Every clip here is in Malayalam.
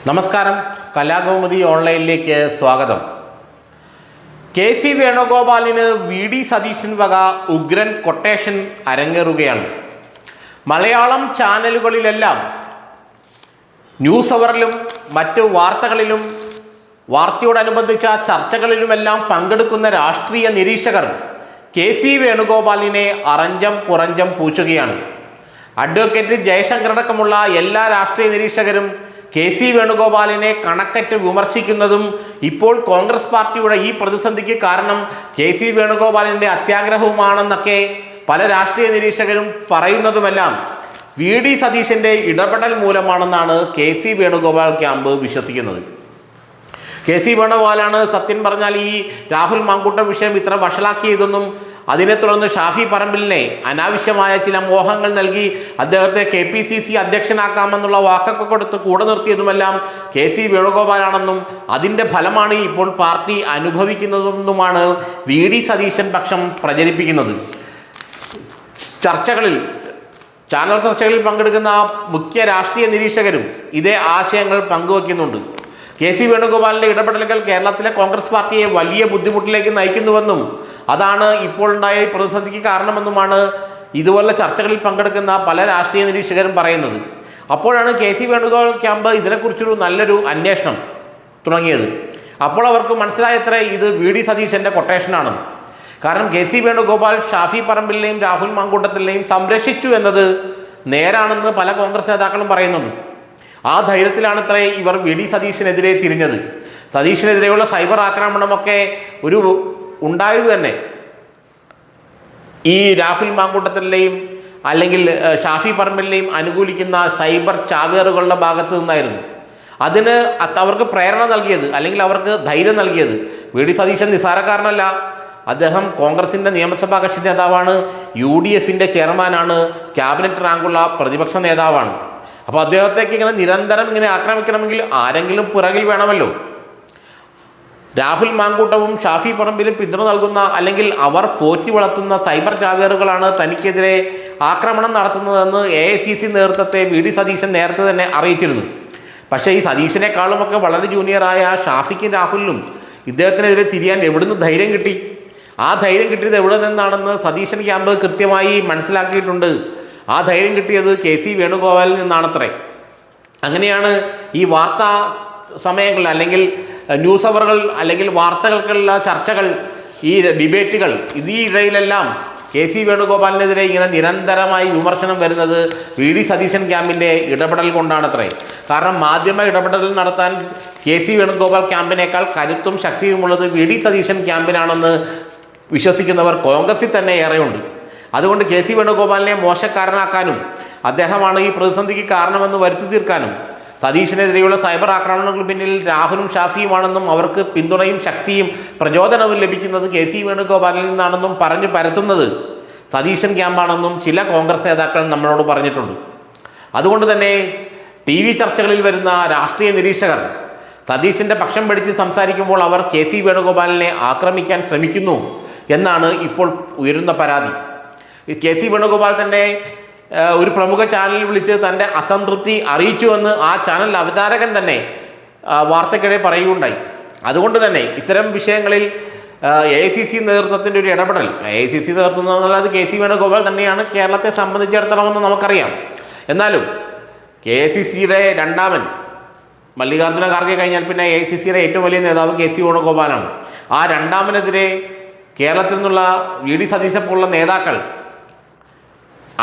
നമസ്കാരം, കലാകൗമുദി ഓൺലൈനിലേക്ക് സ്വാഗതം. കെ.സി. വേണുഗോപാലിന് വി.ഡി. സതീശൻ വക ഉഗ്രൻ കൊട്ടേഷൻ അരങ്ങേറുകയാണ്. മലയാളം ചാനലുകളിലെല്ലാം ന്യൂസ് അവറിലും മറ്റു വാർത്തകളിലും വാർത്തയോടനുബന്ധിച്ച ചർച്ചകളിലുമെല്ലാം പങ്കെടുക്കുന്ന രാഷ്ട്രീയ നിരീക്ഷകർ കെ.സി. വേണുഗോപാലിനെ അറഞ്ചം പുറഞ്ചം പൂശുകയാണ്. അഡ്വക്കേറ്റ് ജയശങ്കറടക്കമുള്ള എല്ലാ രാഷ്ട്രീയ നിരീക്ഷകരും കെ.സി. വേണുഗോപാലിനെ കണക്കറ്റ് വിമർശിക്കുന്നതും ഇപ്പോൾ കോൺഗ്രസ് പാർട്ടിയുടെ ഈ പ്രതിസന്ധിക്ക് കാരണം കെ.സി. വേണുഗോപാലിൻ്റെ അത്യാഗ്രഹവുമാണെന്നൊക്കെ പല രാഷ്ട്രീയ നിരീക്ഷകരും പറയുന്നതുമെല്ലാം വി.ഡി. സതീശൻ്റെ ഇടപെടൽ മൂലമാണെന്നാണ് കെ.സി. വേണുഗോപാൽ ക്യാമ്പ് വിശ്വസിക്കുന്നത്. കെ.സി. വേണുഗോപാലാണ് സത്യം പറഞ്ഞാൽ ഈ രാഹുൽ മാങ്കൂട്ടം വിഷയം ഇത്ര വഷളാക്കിയതെന്നും അതിനെ തുടർന്ന് ഷാഫി പറമ്പിലിനെ അനാവശ്യമായ ചില മോഹങ്ങൾ നൽകി അദ്ദേഹത്തെ KPCC അധ്യക്ഷനാക്കാമെന്നുള്ള വാക്കൊക്കെ കൊടുത്ത് കൂടെ നിർത്തിയതുമെല്ലാം കെ.സി. വേണുഗോപാലാണെന്നും അതിൻ്റെ ഫലമാണ് ഇപ്പോൾ പാർട്ടി അനുഭവിക്കുന്നതെന്നുമാണ് വി.ഡി. സതീശൻ പക്ഷം പ്രചരിപ്പിക്കുന്നത്. ചാനൽ ചർച്ചകളിൽ പങ്കെടുക്കുന്ന മുഖ്യ രാഷ്ട്രീയ നിരീക്ഷകരും ഇതേ ആശയങ്ങൾ പങ്കുവയ്ക്കുന്നുണ്ട്. കെ.സി. വേണുഗോപാലിൻ്റെ ഇടപെടലുകൾ കേരളത്തിലെ കോൺഗ്രസ് പാർട്ടിയെ വലിയ ബുദ്ധിമുട്ടിലേക്ക് നയിക്കുന്നുവെന്നും അതാണ് ഇപ്പോൾ ഉണ്ടായ പ്രതിസന്ധിക്ക് കാരണമെന്നുമാണ് ഇതുപോലെ ചർച്ചകളിൽ പങ്കെടുക്കുന്ന പല രാഷ്ട്രീയ നിരീക്ഷകരും പറയുന്നത്. അപ്പോഴാണ് കെ.സി. വേണുഗോപാൽ ക്യാമ്പ് ഇതിനെക്കുറിച്ചൊരു നല്ലൊരു അന്വേഷണം തുടങ്ങിയത്. അപ്പോൾ അവർക്ക് മനസ്സിലായത്ര ഇത് വി.ഡി. സതീശൻ്റെ കൊട്ടേഷനാണ്. കാരണം കെ.സി. വേണുഗോപാൽ ഷാഫി പറമ്പിലിനെയും രാഹുൽ മാങ്കൂട്ടത്തിനെയും സംരക്ഷിച്ചു എന്നത് നേരാണെന്ന് പല കോൺഗ്രസ് നേതാക്കളും പറയുന്നുണ്ട്. ആ ധൈര്യത്തിലാണത്രേ ഇവർ വി.ഡി. സതീശനെതിരെ തിരിഞ്ഞത്. സതീശനെതിരെയുള്ള സൈബർ ആക്രമണമൊക്കെ ഉണ്ടായത് തന്നെ ഈ രാഹുൽ മാങ്കൂട്ടത്തിലെയും അല്ലെങ്കിൽ ഷാഫി പറമ്പിലിനെയും അനുകൂലിക്കുന്ന സൈബർ ചാവേറുകളുടെ ഭാഗത്ത് നിന്നായിരുന്നു. അതിന് അവർക്ക് പ്രേരണ നൽകിയത് അല്ലെങ്കിൽ അവർക്ക് ധൈര്യം നൽകിയത് വി.ഡി. സതീശൻ നിസ്സാരക്കാരനല്ല. അദ്ദേഹം കോൺഗ്രസിൻ്റെ നിയമസഭാ കക്ഷി നേതാവാണ്, UDFൻ്റെ ചെയർമാനാണ്, ക്യാബിനറ്റ് റാങ്കുള്ള പ്രതിപക്ഷ നേതാവാണ്. അപ്പോൾ അദ്ദേഹത്തേക്ക് നിരന്തരം ആക്രമിക്കണമെങ്കിൽ ആരെങ്കിലും പുറകിൽ വേണമല്ലോ. രാഹുൽ മാങ്കൂട്ടവും ഷാഫി പറമ്പിലും പിന്തുണ നൽകുന്ന അല്ലെങ്കിൽ അവർ പോറ്റി വളർത്തുന്ന സൈബർ ചാവേറുകളാണ് തനിക്കെതിരെ ആക്രമണം നടത്തുന്നതെന്ന് AICC നേതൃത്വത്തെ വി.ഡി. സതീശൻ നേരത്തെ തന്നെ അറിയിച്ചിരുന്നു. പക്ഷേ ഈ സതീശനേക്കാളുമൊക്കെ വളരെ ജൂനിയറായ ഷാഫിക്കും രാഹുലിനും ഇദ്ദേഹത്തിനെതിരെ തിരിയാൻ എവിടുന്ന് ധൈര്യം കിട്ടി? ആ ധൈര്യം കിട്ടിയത് എവിടെ നിന്നാണെന്ന് സതീശൻ ക്യാമ്പ് കൃത്യമായി മനസ്സിലാക്കിയിട്ടുണ്ട്. ആ ധൈര്യം കിട്ടിയത് കെ.സി. വേണുഗോപാലിൽ നിന്നാണത്രേ. അങ്ങനെയാണ് ഈ വാർത്താ സമയങ്ങൾ അല്ലെങ്കിൽ ന്യൂസ് അവറുകൾ അല്ലെങ്കിൽ വാർത്തകൾക്കുള്ള ചർച്ചകൾ, ഈ ഡിബേറ്റുകൾ, ഈ ഇടയിലെല്ലാം കെ.സി. വേണുഗോപാലിനെതിരെ നിരന്തരമായി വിമർശനം വരുന്നത് വി.ഡി. സതീശൻ ക്യാമ്പിൻ്റെ ഇടപെടൽ കൊണ്ടാണത്രേ. കാരണം മാധ്യമ ഇടപെടൽ നടത്താൻ കെ.സി. വേണുഗോപാൽ ക്യാമ്പിനേക്കാൾ കരുത്തും ശക്തിയുമുള്ളത് വി.ഡി. സതീശൻ ക്യാമ്പിനാണെന്ന് വിശ്വസിക്കുന്നവർ കോൺഗ്രസിൽ തന്നെ ഏറെയുണ്ട്. അതുകൊണ്ട് കെ.സി. വേണുഗോപാലിനെ മോശക്കാരനാക്കാനും അദ്ദേഹമാണ് ഈ പ്രതിസന്ധിക്ക് കാരണമെന്ന് വരുത്തി തീർക്കാനും സതീശനെതിരെയുള്ള സൈബർ ആക്രമണങ്ങൾക്ക് പിന്നിൽ രാഹുലും ഷാഫിയുമാണെന്നും അവർക്ക് പിന്തുണയും ശക്തിയും പ്രചോദനവും ലഭിക്കുന്നത് കെ.സി. വേണുഗോപാലിൽ നിന്നാണെന്നും പറഞ്ഞു പരത്തുന്നത് സതീശൻ ക്യാമ്പാണെന്നും ചില കോൺഗ്രസ് നേതാക്കൾ നമ്മളോട് പറഞ്ഞിട്ടുണ്ട്. അതുകൊണ്ട് തന്നെ TV ചർച്ചകളിൽ വരുന്ന രാഷ്ട്രീയ നിരീക്ഷകർ സതീശൻ്റെ പക്ഷം പിടിച്ച് സംസാരിക്കുമ്പോൾ അവർ കെ.സി. വേണുഗോപാലിനെ ആക്രമിക്കാൻ ശ്രമിക്കുന്നു എന്നാണ് ഇപ്പോൾ ഉയരുന്ന പരാതി. കെ.സി. വേണുഗോപാൽ തന്നെ ഒരു പ്രമുഖ ചാനലിൽ വിളിച്ച് തൻ്റെ അസംതൃപ്തി അറിയിച്ചുവെന്ന് ആ ചാനൽ അവതാരകൻ തന്നെ വാർത്തയ്ക്കിടെ പറയുകയുണ്ടായി. അതുകൊണ്ട് തന്നെ ഇത്തരം വിഷയങ്ങളിൽ AICC നേതൃത്വത്തിൻ്റെ ഒരു ഇടപെടൽ, AICC നേതൃത്വം എന്നുള്ളത് കെ.സി. വേണുഗോപാൽ തന്നെയാണ് കേരളത്തെ സംബന്ധിച്ചിടത്തോളമെന്ന് നമുക്കറിയാം. എന്നാലും AICCയുടെ രണ്ടാമൻ മല്ലികാർജ്ജുന ഖാർഗെ കഴിഞ്ഞാൽ പിന്നെ AICCയുടെ ഏറ്റവും വലിയ നേതാവ് കെ.സി. വേണുഗോപാലാണ്. ആ രണ്ടാമനെതിരെ കേരളത്തിൽ നിന്നുള്ള വി.ഡി. സതീശനെ പോലുള്ള നേതാക്കൾ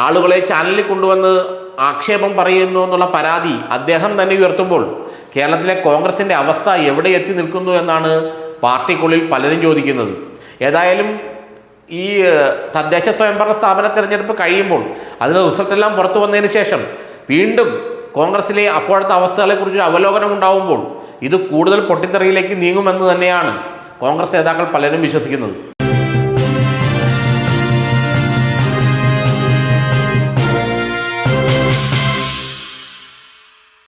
ആളുകളെ ചാനലിൽ കൊണ്ടുവന്ന് ആക്ഷേപം പറയുന്നു എന്നുള്ള പരാതി അദ്ദേഹം തന്നെ ഉയർത്തുമ്പോൾ കേരളത്തിലെ കോൺഗ്രസിൻ്റെ അവസ്ഥ എവിടെ എത്തി നിൽക്കുന്നു എന്നാണ് പാർട്ടിക്കുള്ളിൽ പലരും ചോദിക്കുന്നത്. ഏതായാലും ഈ തദ്ദേശ സ്വയംഭരണ സ്ഥാപന തിരഞ്ഞെടുപ്പ് കഴിയുമ്പോൾ അതിന് റിസൾട്ടെല്ലാം പുറത്തു വന്നതിന് ശേഷം വീണ്ടും കോൺഗ്രസിലെ അപ്പോഴത്തെ അവസ്ഥകളെക്കുറിച്ചൊരു അവലോകനം ഉണ്ടാവുമ്പോൾ ഇത് കൂടുതൽ പൊട്ടിത്തെറിയിലേക്ക് നീങ്ങുമെന്ന് തന്നെയാണ് കോൺഗ്രസ് നേതാക്കൾ പലരും വിശ്വസിക്കുന്നത്.